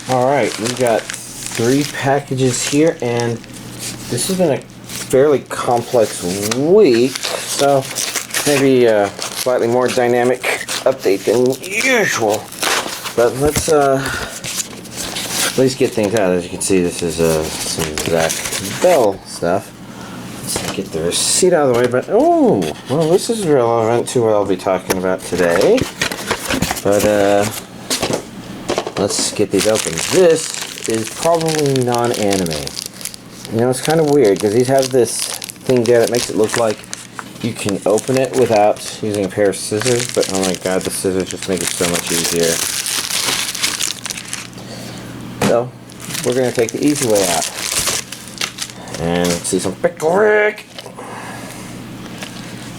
Alright, we've got 3 packages here, and this has been a fairly complex week, so maybe a slightly more dynamic update than usual. But let's at least get things out. As you can see, this is some Zatch Bell stuff. Let's get the receipt out of the way, but oh, well, this is relevant to what I'll be talking about today. But let's get these open. This is probably non-anime. You know, it's kind of weird because these have this thing there that makes it look like you can open it without using a pair of scissors, but oh my god, the scissors just make it so much easier. So, we're going to take the easy way out. And see some Pickle Rick!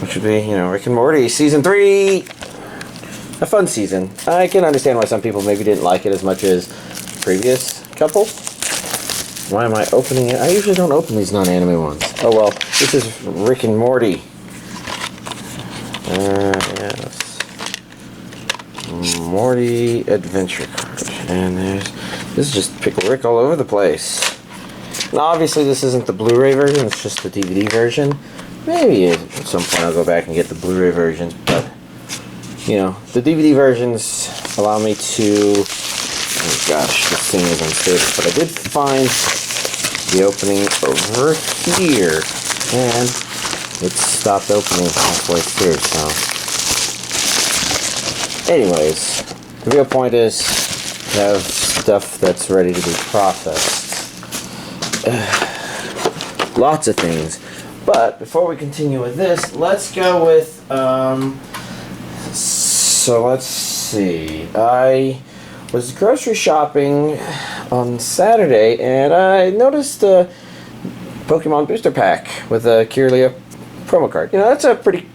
Which would be, you know, Rick and Morty Season 3! A fun season. I can understand why some people maybe didn't like it as much as the previous couple. Why am I opening it? I usually don't open these non-anime ones. Oh well, this is Rick and Morty. Yes. Morty Adventure Card. And this is just Pickle Rick all over the place. Now obviously this isn't the Blu-ray version, it's just the DVD version. Maybe at some point I'll go back and get the Blu-ray versions, but you know, the DVD versions allow me to, oh gosh, this thing is unstable, but I did find the opening over here, and it stopped opening halfway through, so. Anyways, the real point is to have stuff that's ready to be processed. Lots of things. But before we continue with this, let's go with, so let's see. I was grocery shopping on Saturday, and I noticed a Pokemon Booster Pack with a Kirlia promo card. You know, that's a pretty.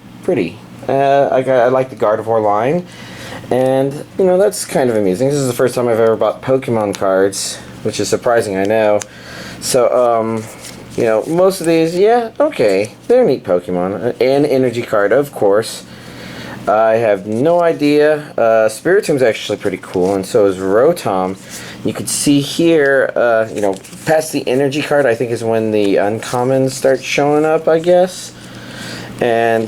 I like the Gardevoir line, and you know, that's kind of amusing. This is the first time I've ever bought Pokemon cards, which is surprising, I know. So, you know, most of these, yeah, okay, they're neat Pokemon. An energy card, of course. I have no idea. Spiritom's actually pretty cool, and so is Rotom. You can see here, you know, past the energy card, I think is when the uncommons start showing up, I guess. And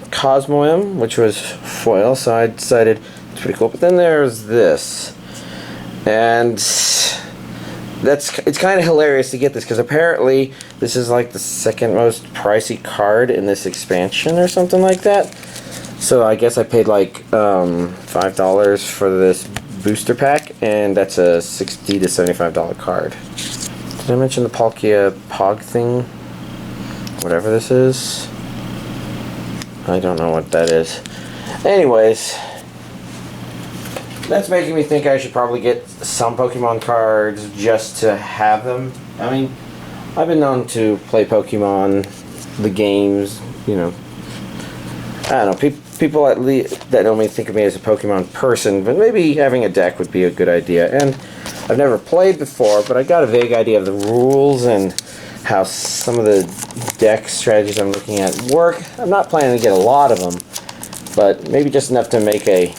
Cosmoem, which was foil, so I decided it's pretty cool. But then there's this, and it's kind of hilarious to get this because apparently this is like the second most pricey card in this expansion or something like that. So I guess I paid like $5 for this booster pack, and that's a $60 to $75 card. Did I mention the Palkia Pog thing? Whatever this is. I don't know what that is. Anyways, that's making me think I should probably get some Pokemon cards just to have them. I mean, I've been known to play Pokemon, the games, you know. I don't know, people at least that know me think of me as a Pokemon person, but maybe having a deck would be a good idea. And I've never played before, but I got a vague idea of the rules and how some of the deck strategies I'm looking at work. I'm not planning to get a lot of them, but maybe just enough to make a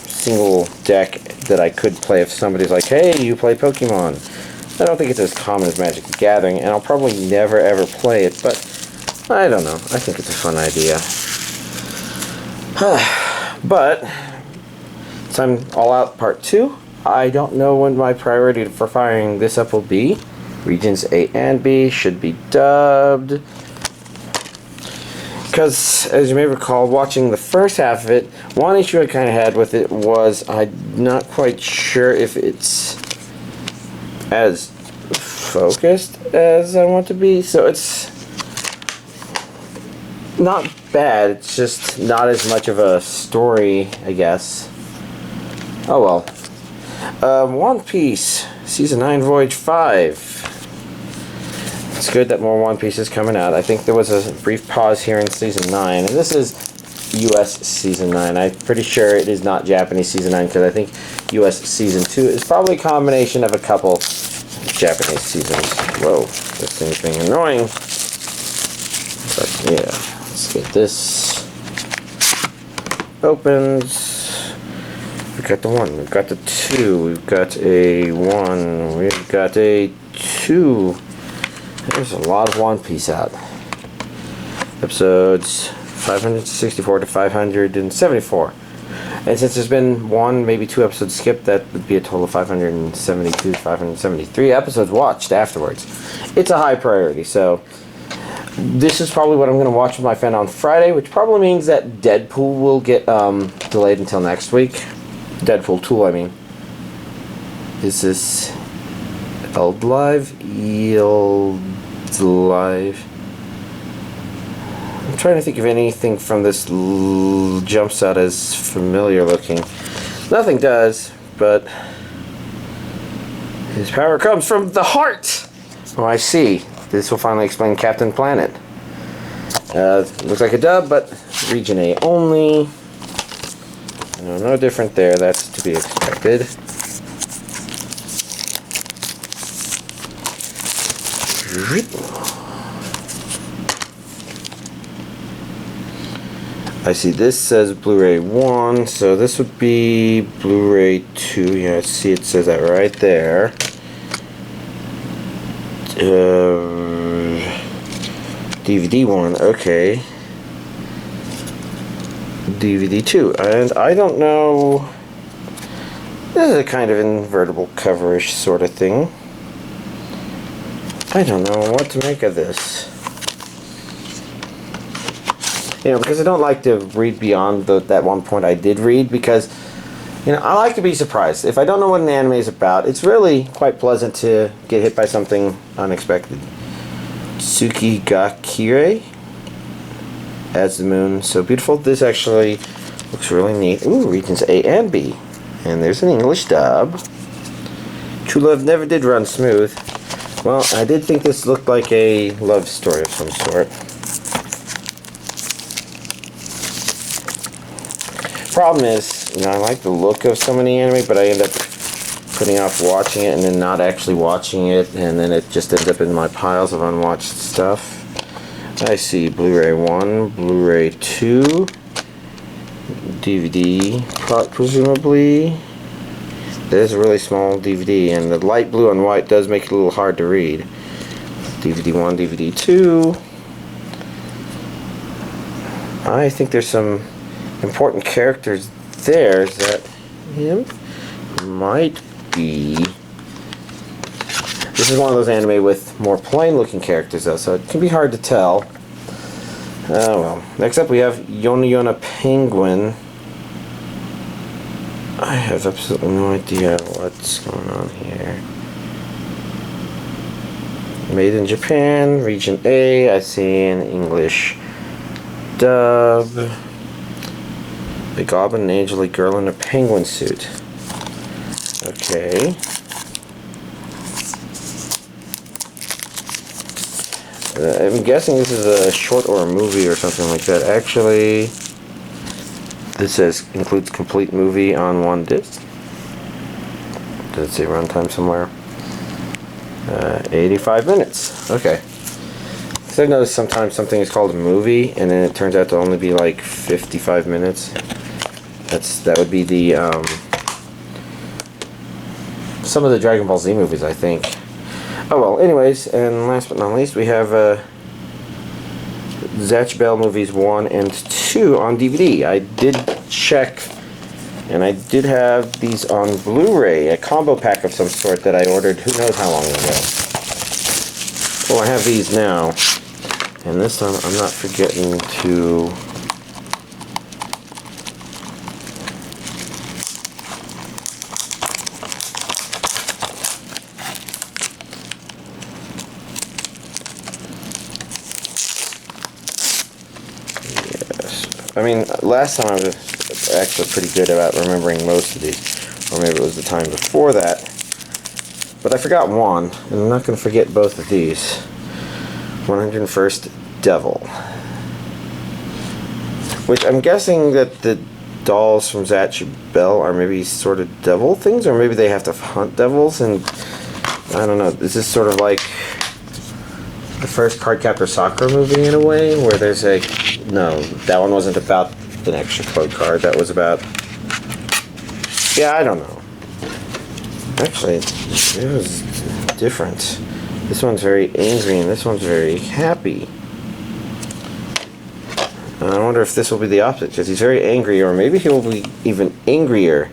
single deck that I could play if somebody's like, hey, you play Pokemon. I don't think it's as common as Magic the Gathering, and I'll probably never ever play it, but I don't know. I think it's a fun idea. But time All Out Part 2. I don't know when my priority for firing this up will be. Regions A and B should be dubbed. Because, as you may recall, watching the first half of it, one issue I kind of had with it was I'm not quite sure if it's as focused as I want to be. So it's not bad, it's just not as much of a story, I guess. Oh well. One Piece, Season 9, Voyage 5. It's good that more One Piece is coming out. I think there was a brief pause here in Season 9, and this is US Season 9. I'm pretty sure it is not Japanese Season 9, because I think US Season 2 is probably a combination of a couple Japanese seasons. Whoa, this thing's being annoying. But yeah, let's get this opened. we got the 1, we've got the 2, we've got a 1, we've got a 2. There's a lot of One Piece out. Episodes 564 to 574. And since there's been 1, maybe 2 episodes skipped, that would be a total of 572 to 573 episodes watched afterwards. It's a high priority, so this is probably what I'm going to watch with my friend on Friday, which probably means that Deadpool will get delayed until next week. Deadpool 2, I mean. Is this elDLIVE? elDLIVE. I'm trying to think of anything from this jumps out as familiar looking. Nothing does, but his power comes from the heart! Oh, I see. This will finally explain Captain Planet. Looks like a dub, but region A only. No different there. That's to be expected. I see this says Blu-ray 1, so this would be Blu-ray 2. Yeah, I see it says that right there. DVD 1, okay. DVD 2, and I don't know. This is a kind of invertible coverish sort of thing. I don't know what to make of this. You know, because I don't like to read beyond that one point I did read, because, you know, I like to be surprised. If I don't know what an anime is about, it's really quite pleasant to get hit by something unexpected. Tsukigakirei As the Moon So Beautiful. This actually looks really neat. Ooh, regions A and B. And there's an English dub. True love never did run smooth. Well, I did think this looked like a love story of some sort. Problem is, you know, I like the look of so many anime, but I end up putting off watching it and then not actually watching it, and then it just ends up in my piles of unwatched stuff. I see Blu-ray 1, Blu-ray 2, DVD, presumably. There's a really small DVD, and the light blue on white does make it a little hard to read. DVD 1, DVD 2. I think there's some important characters there. Is that him? Might be. This is one of those anime with more plain looking characters though, so it can be hard to tell. Oh well. Next up we have Yona Pengiun. I have absolutely no idea what's going on here. Made in Japan, region A. I see an English dub. The Goblin, an angel girl in a penguin suit. Okay. I'm guessing this is a short or a movie or something like that. Actually, this says includes complete movie on one disc. Does it say runtime somewhere? 85 minutes. Okay. So I noticed sometimes something is called a movie and then it turns out to only be like 55 minutes. That would be the some of the Dragon Ball Z movies, I think. Oh well, anyways, and last but not least, we have Zatch Bell movies 1 and 2 on DVD. I did check, and I did have these on Blu-ray, a combo pack of some sort that I ordered who knows how long ago. Well, I have these now, and this time I'm not forgetting to I mean, last time I was actually pretty good about remembering most of these, or maybe it was the time before that, but I forgot one, and I'm not going to forget both of these. 101st Devil, which I'm guessing that the dolls from Zatch Bell are maybe sort of devil things, or maybe they have to hunt devils, and I don't know, is this sort of like the first Cardcaptor Sakura movie in a way, where there's a... No, that one wasn't about an extra code card. That was about Yeah, I don't know. Actually, it was different. This one's very angry and this one's very happy. I wonder if this will be the opposite, because he's very angry, or maybe he will be even angrier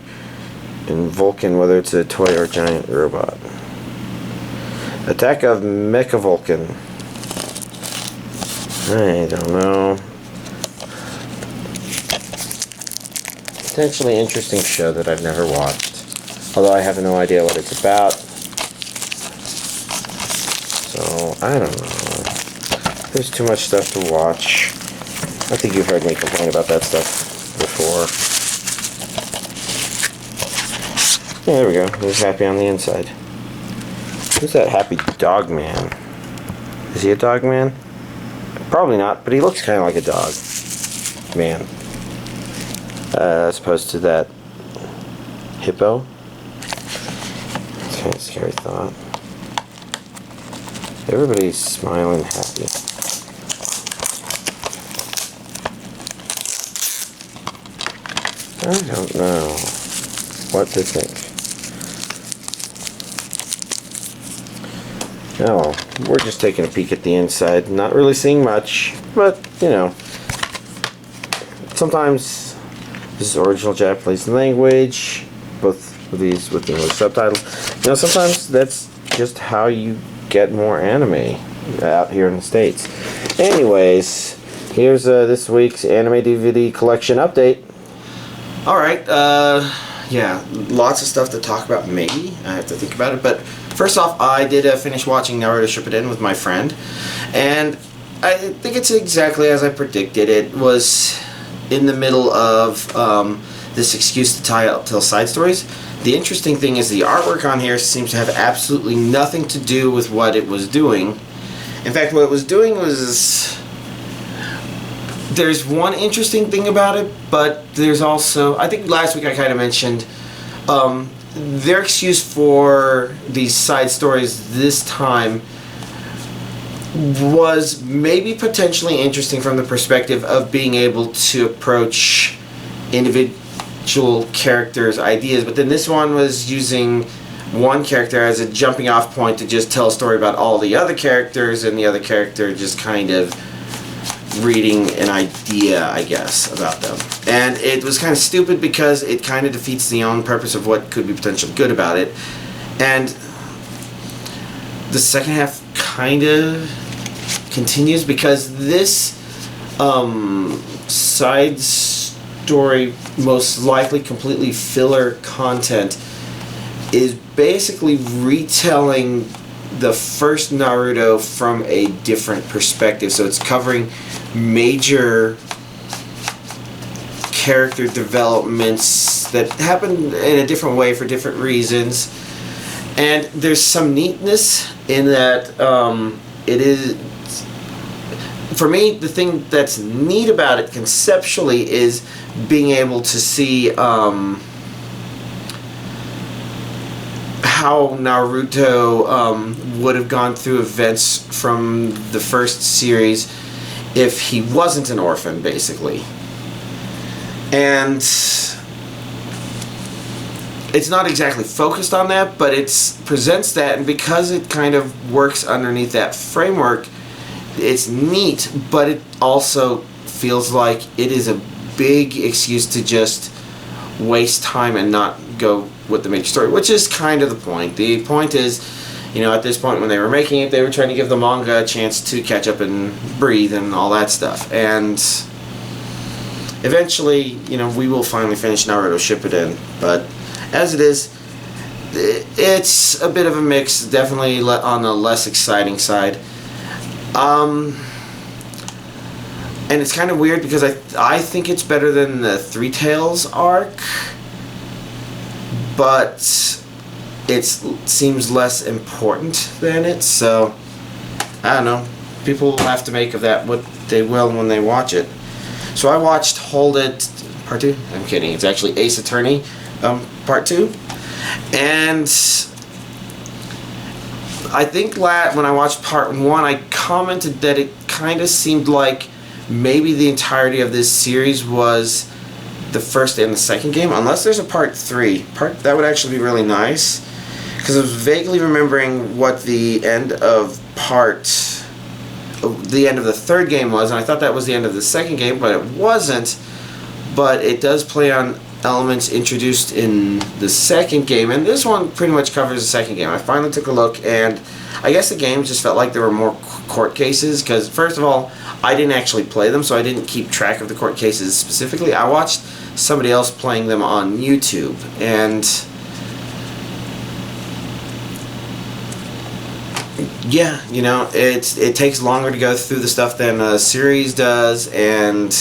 in Vulcan, whether it's a toy or giant robot. Attack of Mechavulcan. I don't know. Potentially interesting show that I've never watched, although I have no idea what it's about. So, I don't know. There's too much stuff to watch. I think you've heard me complain about that stuff before. Yeah, there we go. He's happy on the inside. Who's that happy dog man? Is he a dog man? Probably not, but he looks kind of like a dog man. As opposed to that hippo. It's kind of a scary thought. Everybody's smiling, happy. I don't know what to think. Oh, we're just taking a peek at the inside. Not really seeing much, but, you know. Sometimes this is original Japanese language, both of these with English subtitles. You know, sometimes that's just how you get more anime out here in the States. Anyways, here's this week's anime DVD collection update. Alright, yeah, lots of stuff to talk about, maybe. I have to think about it, but first off, I did finish watching Naruto Shippuden with my friend, and I think it's exactly as I predicted. It was in the middle of this excuse to tell side stories. The interesting thing is the artwork on here seems to have absolutely nothing to do with what it was doing. In fact, what it was doing was... There's one interesting thing about it, but there's also... I think last week I kind of mentioned their excuse for these side stories this time was maybe potentially interesting from the perspective of being able to approach individual characters' ideas, but then this one was using one character as a jumping off point to just tell a story about all the other characters, and the other character just kind of reading an idea, I guess, about them. And it was kind of stupid because it kind of defeats the own purpose of what could be potentially good about it. And the second half kind of continues because this side story, most likely completely filler content, is basically retelling the first Naruto from a different perspective. So it's covering major character developments that happen in a different way for different reasons. And there's some neatness in that it is... For me, the thing that's neat about it conceptually is being able to see how Naruto would have gone through events from the first series if he wasn't an orphan, basically. And it's not exactly focused on that, but it presents that, and because it kind of works underneath that framework, it's neat, but it also feels like it is a big excuse to just waste time and not go with the major story, which is kind of the point. The point is, you know, at this point when they were making it, they were trying to give the manga a chance to catch up and breathe and all that stuff. And eventually, you know, we will finally finish Naruto Shippuden, but as it is, it's a bit of a mix, definitely on the less exciting side. And it's kind of weird because I think it's better than the Three Tails arc, but it seems less important than it, so I don't know. People will have to make of that what they will when they watch it. So I watched Hold It Part 2. I'm kidding. It's actually Ace Attorney Part 2. And I think when I watched Part 1, I commented that it kind of seemed like maybe the entirety of this series was the first and the second game, unless there's a part 3. That would actually be really nice, because I was vaguely remembering what the end of the third game was, and I thought that was the end of the second game, but it wasn't. But it does play on elements introduced in the second game, and this one pretty much covers the second game. I finally took a look, and I guess the game just felt like there were more court cases, because first of all, I didn't actually play them, so I didn't keep track of the court cases specifically. I watched somebody else playing them on YouTube, and yeah, you know, it takes longer to go through the stuff than a series does, and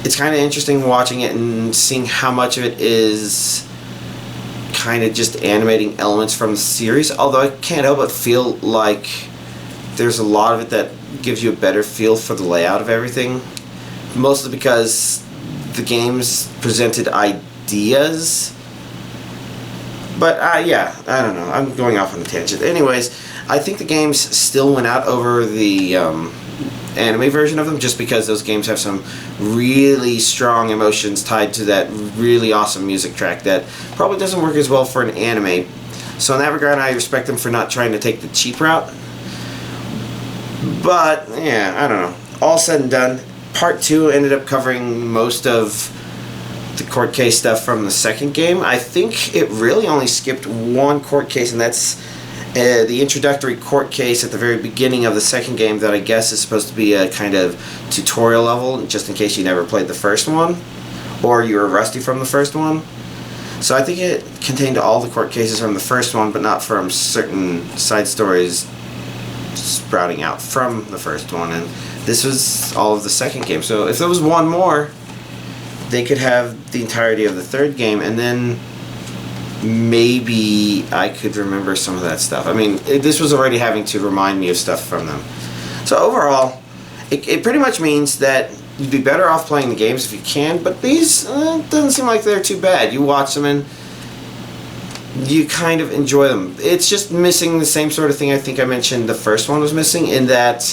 it's kind of interesting watching it and seeing how much of it is kind of just animating elements from the series, although I can't help but feel like there's a lot of it that gives you a better feel for the layout of everything, mostly because the games presented ideas. But yeah, I don't know, I'm going off on a tangent. Anyways, I think the games still went out over the anime version of them, just because those games have some really strong emotions tied to that really awesome music track that probably doesn't work as well for an anime. So in that regard, I respect them for not trying to take the cheap route. But yeah, I don't know. All said and done, part 2 ended up covering most of the court case stuff from the second game. I think it really only skipped one court case, and that's the introductory court case at the very beginning of the second game that I guess is supposed to be a kind of tutorial level, just in case you never played the first one, or you were rusty from the first one. So I think it contained all the court cases from the first one, but not from certain side stories sprouting out from the first one, and this was all of the second game. So if there was one more, they could have the entirety of the third game, and then maybe I could remember some of that stuff. I mean, this was already having to remind me of stuff from them. So overall, it pretty much means that you'd be better off playing the games if you can, but these doesn't seem like they're too bad. You watch them and you kind of enjoy them. It's just missing the same sort of thing I think I mentioned the first one was missing, in that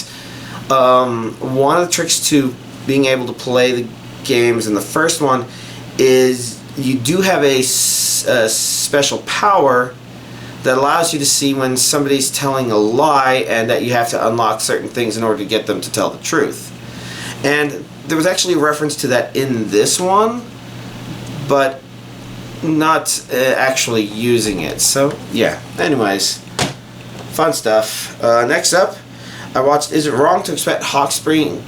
one of the tricks to being able to play the games in the first one is you do have a special power that allows you to see when somebody's telling a lie, and that you have to unlock certain things in order to get them to tell the truth. And there was actually a reference to that in this one, but not actually using it. So yeah, anyways, fun stuff. Next up, I watched Is It Wrong to Expect Hot Springs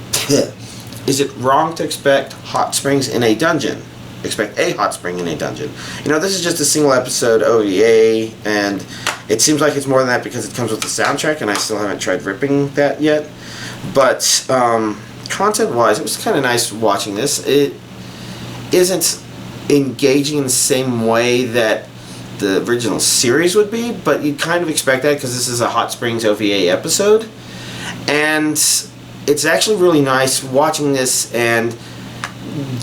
in a Dungeon? Expect a hot spring in a dungeon. You know, this is just a single episode OVA, and it seems like it's more than that because it comes with the soundtrack, and I still haven't tried ripping that yet. But content-wise, it was kind of nice watching this. It isn't engaging in the same way that the original series would be, but you'd kind of expect that because this is a Hot Springs OVA episode. And it's actually really nice watching this and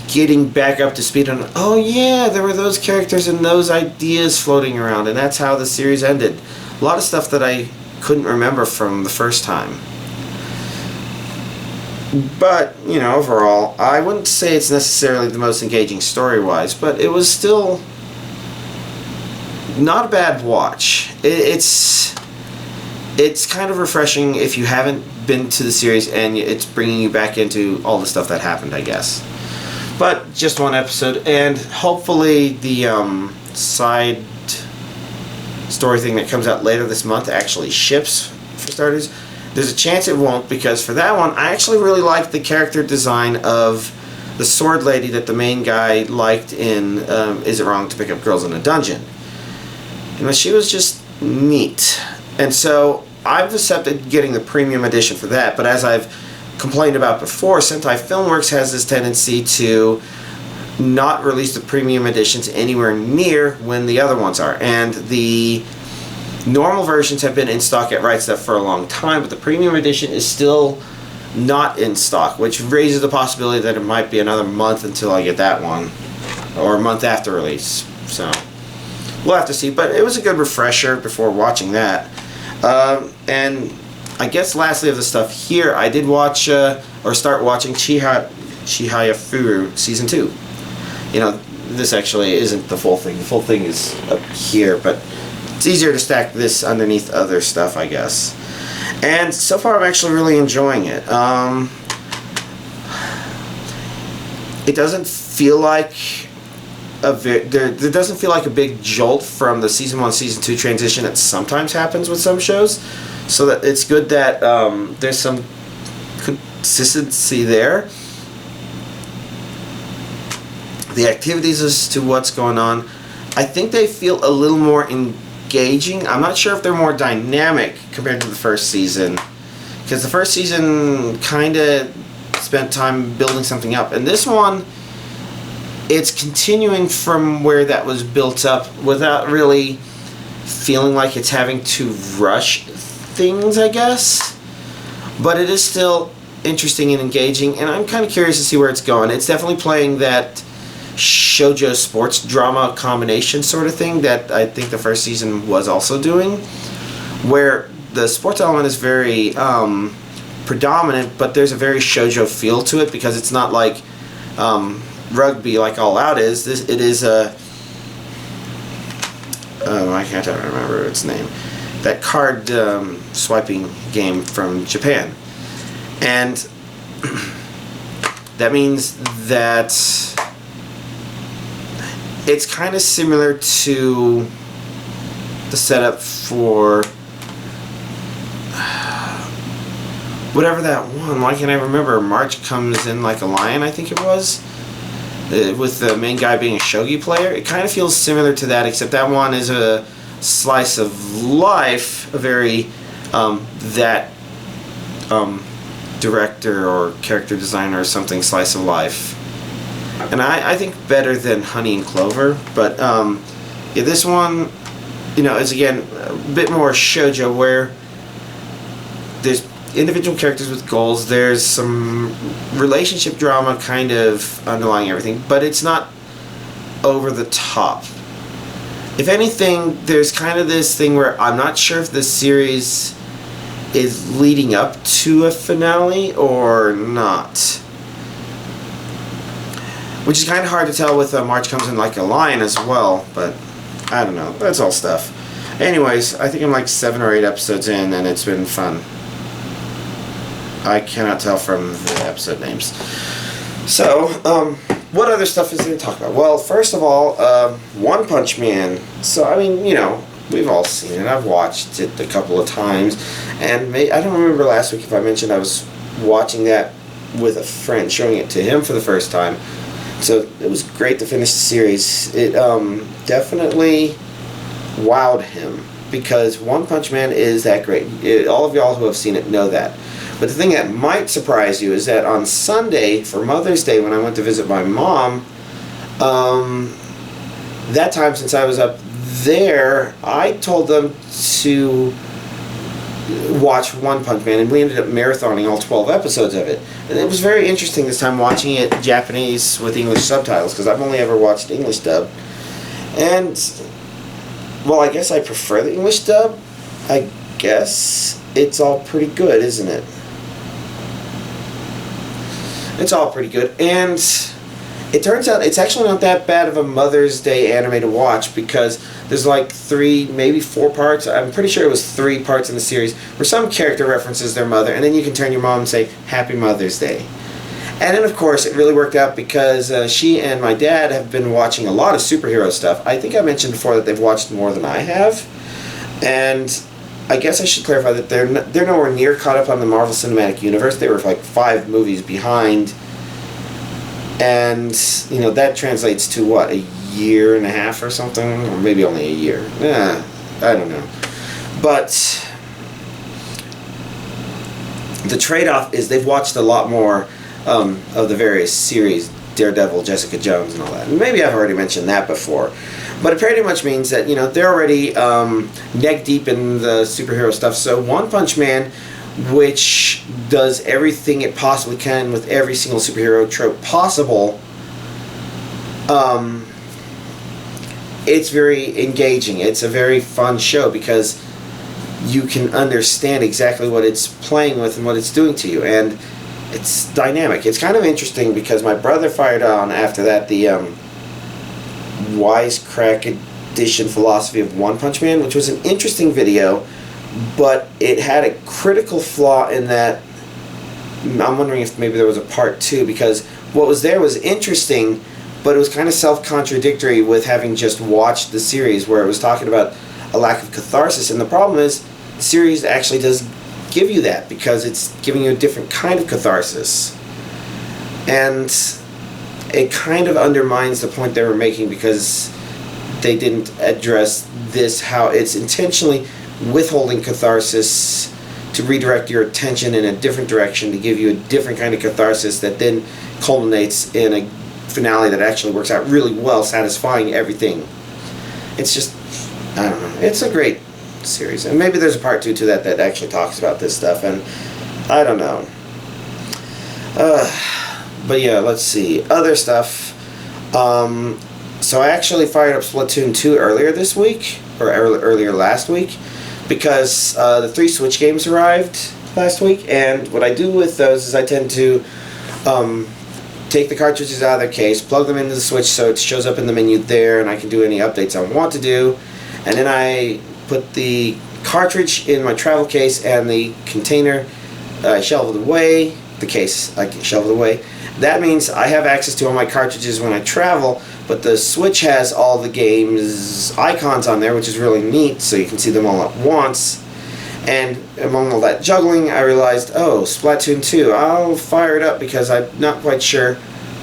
getting back up to speed on, oh yeah, there were those characters and those ideas floating around, and that's how the series ended. A lot of stuff that I couldn't remember from the first time. But, you know, overall, I wouldn't say it's necessarily the most engaging story-wise, but it was still not a bad watch. It's kind of refreshing if you haven't been to the series, and it's bringing you back into all the stuff that happened, I guess. But just one episode, and hopefully the side story thing that comes out later this month actually ships, for starters. There's a chance it won't, because for that one, I actually really liked the character design of the sword lady that the main guy liked in Is It Wrong to Pick Up Girls in a Dungeon? You know, she was just neat. And so I've accepted getting the premium edition for that, but as I've complained about before, Sentai Filmworks has this tendency to not release the premium editions anywhere near when the other ones are. And the normal versions have been in stock at Right Stuf for a long time, but the premium edition is still not in stock, which raises the possibility that it might be another month until I get that one, or a month after release. So we'll have to see, but it was a good refresher before watching that. And I guess lastly of the stuff here, I did watch, or start watching Chihaya Furu Season 2. you know, this actually isn't the full thing. The full thing is up here, but it's easier to stack this underneath other stuff, I guess. And so far, I'm actually really enjoying it. It doesn't feel like there doesn't feel like a big jolt from the season 1 season 2 transition that sometimes happens with some shows. So that it's good that there's some consistency there. The activities as to what's going on, I think they feel a little more engaging. I'm not sure if they're more dynamic compared to the first season, because the first season kind of spent time building something up, and this one, it's continuing from where that was built up without really feeling like it's having to rush things, I guess. But it is still interesting and engaging, and I'm kind of curious to see where it's going. It's definitely playing that shoujo sports drama combination sort of thing that I think the first season was also doing, where the sports element is very predominant, but there's a very shoujo feel to it, because it's not like rugby like All Out is. It is a I can't remember its name, that card swiping game from Japan, and that means that it's kind of similar to the setup for whatever that one. Why can't I remember? March Comes In Like a Lion, I think it was. With the main guy being a shogi player. It kind of feels similar to that, except that one is a slice of life, a very director or character designer or something slice of life. And I think better than Honey and Clover, but yeah, this one, you know, is again a bit more shoujo, where there's individual characters with goals, there's some relationship drama kind of underlying everything, but it's not over the top. If anything, there's kind of this thing where I'm not sure if this series is leading up to a finale or not. Which is kind of hard to tell with March Comes In Like a Lion as well, but I don't know. That's all stuff. Anyways, I think I'm like 7 or 8 episodes in, and it's been fun. I cannot tell from the episode names. So, what other stuff is there to talk about? Well, first of all, One Punch Man. So, I mean, you know, we've all seen it. I've watched it a couple of times, and I don't remember last week if I mentioned I was watching that with a friend, showing it to him for the first time. So it was great to finish the series. It definitely wowed him, because One Punch Man is that great. All of y'all who have seen it know that. But the thing that might surprise you is that on Sunday, for Mother's Day, when I went to visit my mom, that time since I was up there, I told them to watch One Punch Man, and we ended up marathoning all 12 episodes of it. And it was very interesting this time watching it Japanese with English subtitles, because I've only ever watched English dub. And, well, I guess I prefer the English dub. I guess it's all pretty good, isn't it? It's all pretty good. And it turns out it's actually not that bad of a Mother's Day anime to watch, because there's like 3, maybe 4 parts. I'm pretty sure it was 3 parts in the series where some character references their mother, and then you can turn your mom and say, Happy Mother's Day. And then, of course, it really worked out because she and my dad have been watching a lot of superhero stuff. I think I mentioned before that they've watched more than I have. And I guess I should clarify that they're nowhere near caught up on the Marvel Cinematic Universe. They were like 5 movies behind. And, you know, that translates to, what, a year and a half or something? Or maybe only a year. I don't know. But the trade-off is they've watched a lot more of the various series, Daredevil, Jessica Jones, and all that. And maybe I've already mentioned that before. But it pretty much means that, you know, they're already neck deep in the superhero stuff. So One Punch Man, which does everything it possibly can with every single superhero trope possible, it's very engaging. It's a very fun show because you can understand exactly what it's playing with and what it's doing to you, and it's dynamic. It's kind of interesting because my brother fired on after that the Wisecrack Edition Philosophy of One Punch Man, which was an interesting video, but it had a critical flaw in that I'm wondering if maybe there was a part 2, because what was there was interesting, but it was kind of self-contradictory with having just watched the series, where it was talking about a lack of catharsis. And the problem is, the series actually does give you that, because it's giving you a different kind of catharsis. And it kind of undermines the point they were making, because they didn't address this, how it's intentionally withholding catharsis to redirect your attention in a different direction, to give you a different kind of catharsis that then culminates in a finale that actually works out really well, satisfying everything. It's just, I don't know, it's a great series, and maybe there's a part 2 to that that actually talks about this stuff, and I don't know. But yeah, let's see, other stuff. So I actually fired up Splatoon 2 earlier this week, or earlier last week, because the 3 Switch games arrived last week, and what I do with those is I tend to take the cartridges out of their case, plug them into the Switch so it shows up in the menu there, and I can do any updates I want to do, and then I put the cartridge in my travel case, and the container I shelve it away, the case I can shelve it away. That means I have access to all my cartridges when I travel, but the Switch has all the games icons on there, which is really neat, so you can see them all at once. And among all that juggling, I realized, oh, Splatoon 2, I'll fire it up because I'm not quite sure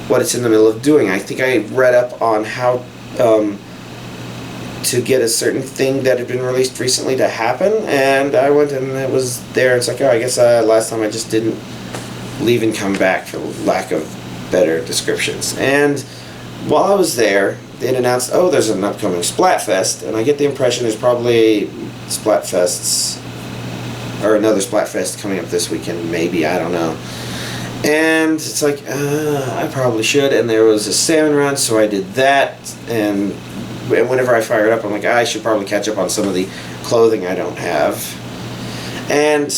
what it's in the middle of doing. I think I read up on how to get a certain thing that had been released recently to happen, and I went and it was there, and it's like, oh, I guess last time I just didn't leave and come back for lack of better descriptions. And while I was there, it announced, oh, there's an upcoming Splatfest, and I get the impression there's probably Splatfests, or another Splatfest coming up this weekend, maybe, I don't know. And it's like, I probably should, and there was a salmon run, so I did that, and whenever I fire it up, I'm like, I should probably catch up on some of the clothing I don't have. And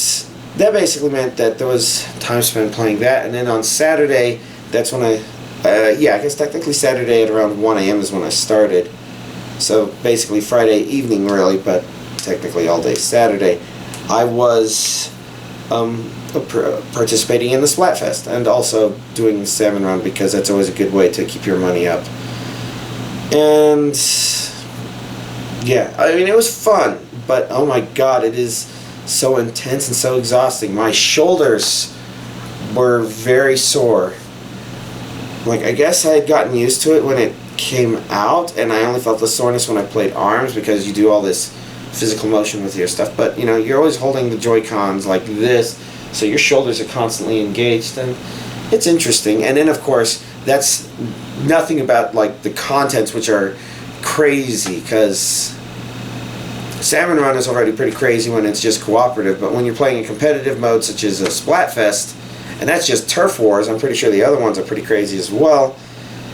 that basically meant that there was time spent playing that, and then on Saturday, that's when I guess technically Saturday at around 1 a.m. is when I started. So basically Friday evening, really, but technically all day Saturday, I was participating in the Splatfest, and also doing the salmon run, because that's always a good way to keep your money up. And yeah, I mean, it was fun, but oh my god, it is so intense and so exhausting. My shoulders were very sore. Like, I guess I had gotten used to it when it came out, and I only felt the soreness when I played ARMS, because you do all this physical motion with your stuff, but you know, you're always holding the Joy-Cons like this, so your shoulders are constantly engaged, and it's interesting. And then of course, that's nothing about like the contents, which are crazy, because Salmon Run is already pretty crazy when it's just cooperative, but when you're playing a competitive mode such as a Splatfest, and that's just Turf Wars, I'm pretty sure the other ones are pretty crazy as well.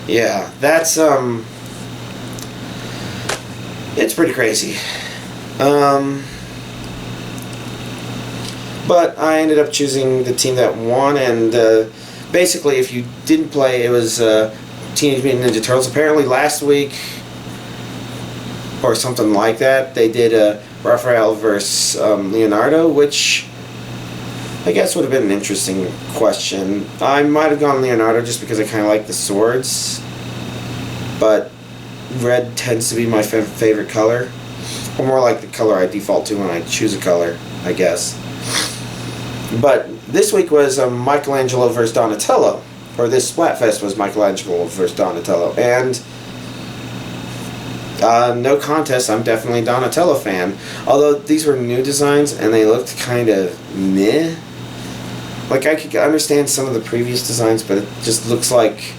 Yeah, that's it's pretty crazy. But I ended up choosing the team that won, and basically, if you didn't play, it was Teenage Mutant Ninja Turtles. Apparently last week, or something like that, they did Raphael versus Leonardo, which I guess would have been an interesting question. I might have gone Leonardo just because I kind of like the swords, but red tends to be my favorite color, or more like the color I default to when I choose a color, I guess. But this week was Michelangelo versus Donatello, or this Splatfest was Michelangelo versus Donatello, and no contest, I'm definitely a Donatello fan. Although these were new designs and they looked kind of meh. Like, I could understand some of the previous designs, but it just looks like,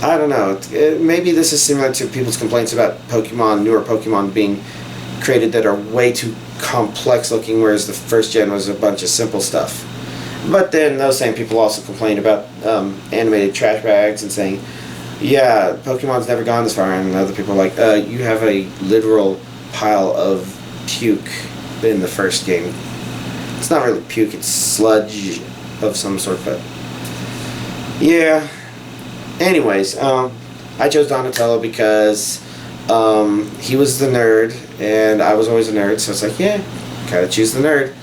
I don't know, maybe this is similar to people's complaints about Pokemon, newer Pokemon being created that are way too complex looking, whereas the first gen was a bunch of simple stuff. But then those same people also complain about animated trash bags and saying, yeah, Pokemon's never gone this far, and other people are like, you have a literal pile of puke in the first game. It's not really puke, it's sludge of some sort, but yeah. Anyways, I chose Donatello because he was the nerd, and I was always a nerd, so it's like, yeah, gotta choose the nerd.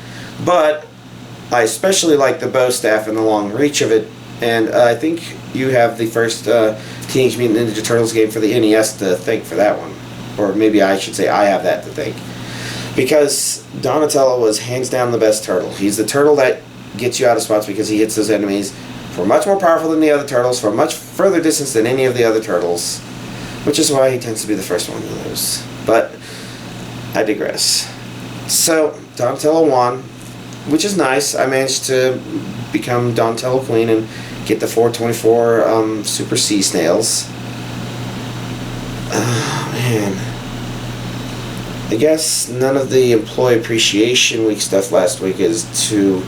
But I especially like the bow staff and the long reach of it, and I think you have the first Teenage Mutant Ninja Turtles game for the NES to thank for that one. Or maybe I should say I have that to thank. Because Donatello was hands down the best turtle. He's the turtle that gets you out of spots because he hits those enemies for much more powerful than the other turtles, for much further distance than any of the other turtles, which is why he tends to be the first one to lose. But I digress. So Donatello won, which is nice. I managed to become Donatello Queen and get the 424 Super Sea Snails. Oh man. I guess none of the Employee Appreciation Week stuff last week is too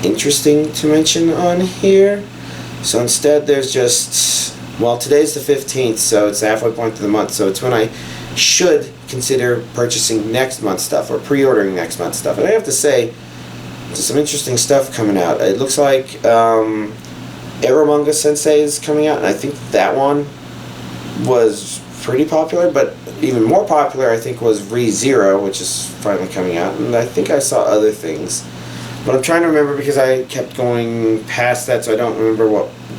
interesting to mention on here. So instead there's just, well, today's the 15th, so it's the halfway point of the month, so it's when I should consider purchasing next month's stuff, or pre-ordering next month's stuff. And I have to say, there's some interesting stuff coming out. It looks like Eromanga Sensei is coming out, and I think that one was pretty popular, but even more popular I think was ReZero, which is finally coming out, and I think I saw other things. But I'm trying to remember because I kept going past that, so I don't remember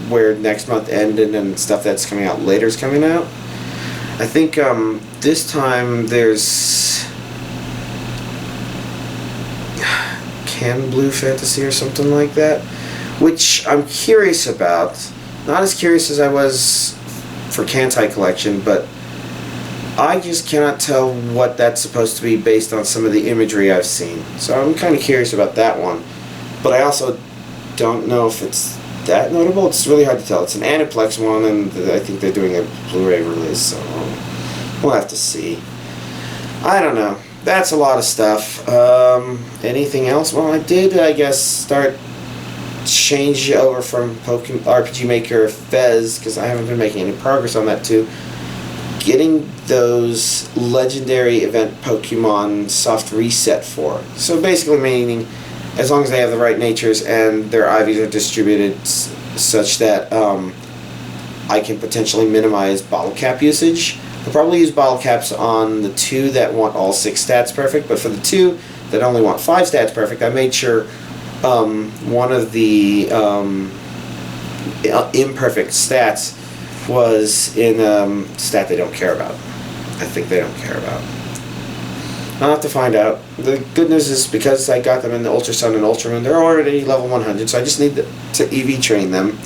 where next month ended and stuff that's coming out later is coming out. I think this time there's Can Blue Fantasy or something like that, which I'm curious about. Not as curious as I was for Kantai Collection, but I just cannot tell what that's supposed to be based on some of the imagery I've seen. So I'm kind of curious about that one. But I also don't know if it's that notable. It's really hard to tell. It's an Aniplex one, and I think they're doing a Blu-ray release, so we'll have to see. I don't know. That's a lot of stuff. Anything else? Well, I did, I guess, start change over from Pokemon RPG Maker Fez, because I haven't been making any progress on that, too. Getting those legendary event Pokemon soft reset for. So basically meaning, as long as they have the right natures and their IVs are distributed such that I can potentially minimize bottle cap usage. I'll probably use bottle caps on the 2 that want all 6 stats perfect, but for the 2 that only want 5 stats perfect, I made sure one of the imperfect stats was in stat they don't care about. I think they don't care about. I'll have to find out. The good news is because I got them in the Ultra Sun and Ultra Moon, they're already level 100, so I just need to EV train them.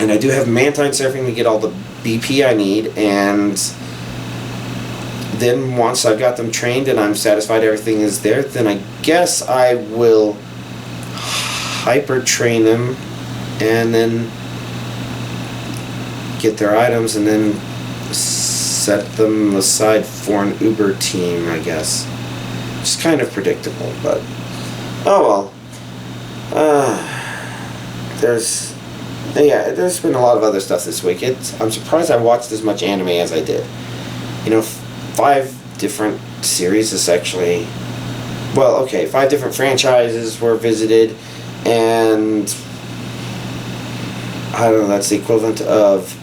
And I do have Mantine Surfing to get all the BP I need, and then once I've got them trained and I'm satisfied everything is there, then I guess I will hyper train them and then get their items and then set them aside for an Uber team, I guess. It's kind of predictable, but oh well. There's been a lot of other stuff this week. I'm surprised I watched as much anime as I did. 5 different series is actually, well, okay, 5 different franchises were visited, and I don't know, that's the equivalent of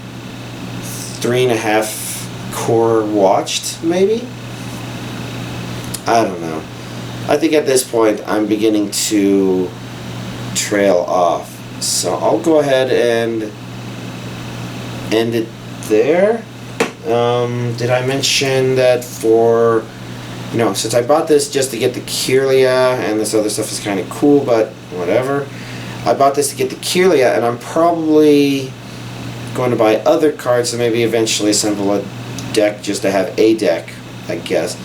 3.5 core watched, maybe? I don't know. I think at this point I'm beginning to trail off. So I'll go ahead and end it there. Did I mention that for, since I bought this just to get the Kirlia, and this other stuff is kind of cool, but whatever. I bought this to get the Kirlia, and I'm probably going to buy other cards to maybe eventually assemble a deck just to have a deck, I guess.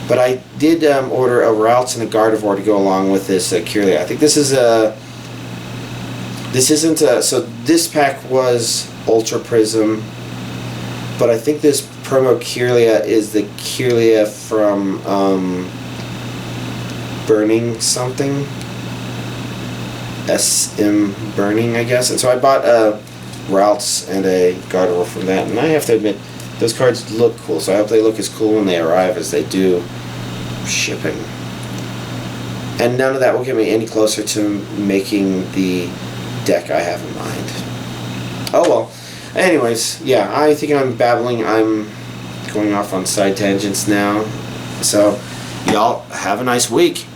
But I did order a Ralts and a Gardevoir to go along with this Kirlia. I think this is so this pack was UltraPrism, but I think this promo Kirlia is the Kirlia from Burning something. SM Burning, I guess. And so I bought a Ralts and a Gardevoir from that, and I have to admit, those cards look cool, so I hope they look as cool when they arrive as they do shipping. And none of that will get me any closer to making the deck I have in mind. Oh well. Anyways, yeah, I think I'm babbling. I'm going off on side tangents now. So, y'all have a nice week.